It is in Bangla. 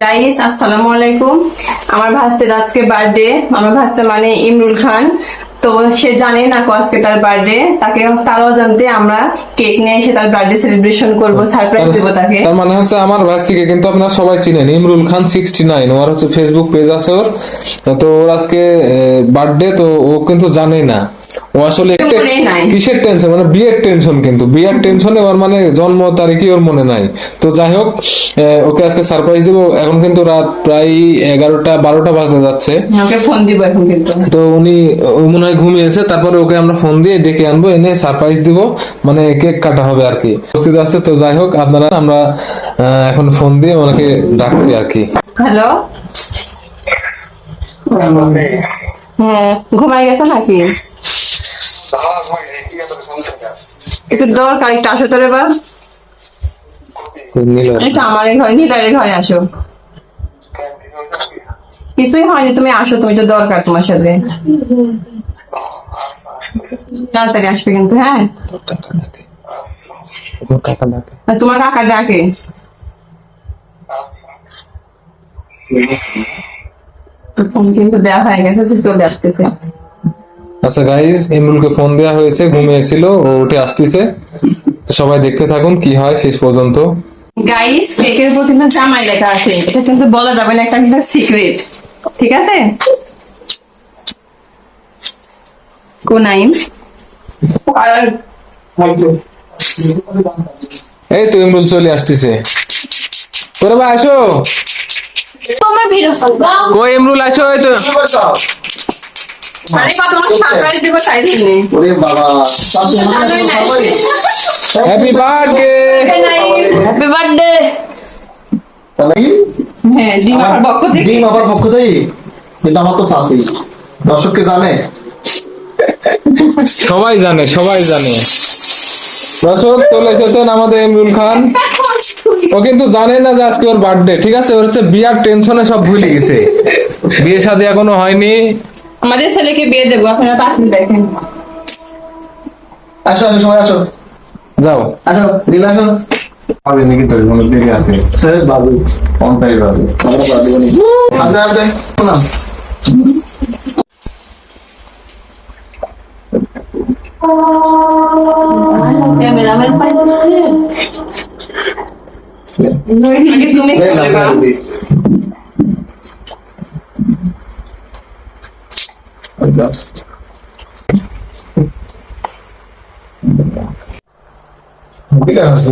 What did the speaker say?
গাইস আসসালামু আলাইকুম। আমার ভাস্তের আজকে বার্থডে। আমার ভাস্তে মানে ইমরুল খান। তো সে জানে না আজকে তার বার্থডে। তারও জানতে আমরা কেক নিয়ে এসে তার বার্থডে সেলিব্রেশন করব, সারপ্রাইজ দেব তাকে। তার মানে হচ্ছে আমার ভাস্তিকে কিন্তু আপনারা সবাই চিনেন, ইমরুল খান 69। ওর হচ্ছে ফেসবুক পেজ আছে ওর। তো ওর আজকে বার্থডে, তো ও কিন্তু জানে না। ও আসলে কিসের টেনশন, মানে বিয়ের টেনশন, কিন্তু বিয়ের টেনশনে ওর মানে জন্ম তারিখই ওর মনে নাই। তো যাই হোক, ওকে আজকে সারপ্রাইজ দিব। এখন কিন্তু রাত প্রায় 11টা 12টা বাজতে যাচ্ছে। ওকে ফোন দিব এখন কিন্তু। তো ও মনে হয় ঘুমিয়েছে। তারপরে ওকে আমরা ফোন দিয়ে ডেকে আনবো, এনে সারপ্রাইজ দিব, মানে কেক কাটা হবে আর কি। উপস্থিত আছে। তো যাই হোক, আমরা এখন ফোন দিয়ে ওনাকে ডাকছি আর কি। হ্যালো। ঘুমাই গেছো নাকি? একটু দরকার, একটু আসো তোর এবার। এটা আমার ঘরে, নীলারের ঘরে আসো। কিছুই হয়নি, তুমি আসো, তুমি তো দরকার তোমার সাথে। তাড়াতাড়ি আসবে কিন্তু, হ্যাঁ। তোমার কাকা ডাকে। ফোন কিন্তু দেওয়া হয়ে গেছে, চলে আসতেছে। আচ্ছা গাইস, ইমরুলকে ফোন দেওয়া হয়েছে, ঘুমিয়েছিল, ও উঠে আসতেছে। সবাই দেখতে থাকুন কি হয় শেষ পর্যন্ত। গাইস, কেকের উপর কিন্তু জামাই লেখা আছে, এটা কিন্তু বলা যাবে না, একটা কিন্তু সিক্রেট, ঠিক আছে? কোনাইম। এই তো ইমরুল চলে আসতেছে। তোরা ভাই আসো, তোমার ভিডিও কই ইমরুল আসো। এই তো আরে বাবা, সারপ্রাইজ দেব তাই দিনে। ওরে বাবা, হ্যাপি বার্থডে। Happy birthday. হ্যাঁ, ডিম আমার পক্ষ থেকে। ডিম আমার পক্ষ থেকে, কিন্তু আমার তো শাসি দর্শককে জানে, সবাই জানে, সবাই জানে। দর্শক চলে এসেছেন আমাদের ইমরুল খান। ও কিন্তু জানে না যে আজকে ওর বার্থডে, ঠিক আছে? ওর হচ্ছে বিয়ার টেনশনে সব ভুলে গেছে। বিয়ে শাদী এখনো হয়নি। আমাদের ছেলেকে বিয়ে দেবো, আপনারা পাঠিয়ে দেখেন। আসো আসো সবাই আসো, যাও আসো দিল আসো। আমি নাকি তো কোনো দেরি আছে। বাবু কোনটাই ভালো। আমরা করে দিব নি। আপনি আপনি শোনা ক্যামেরাম্যান পাইছে। তুমি করবা। ঠিক আছে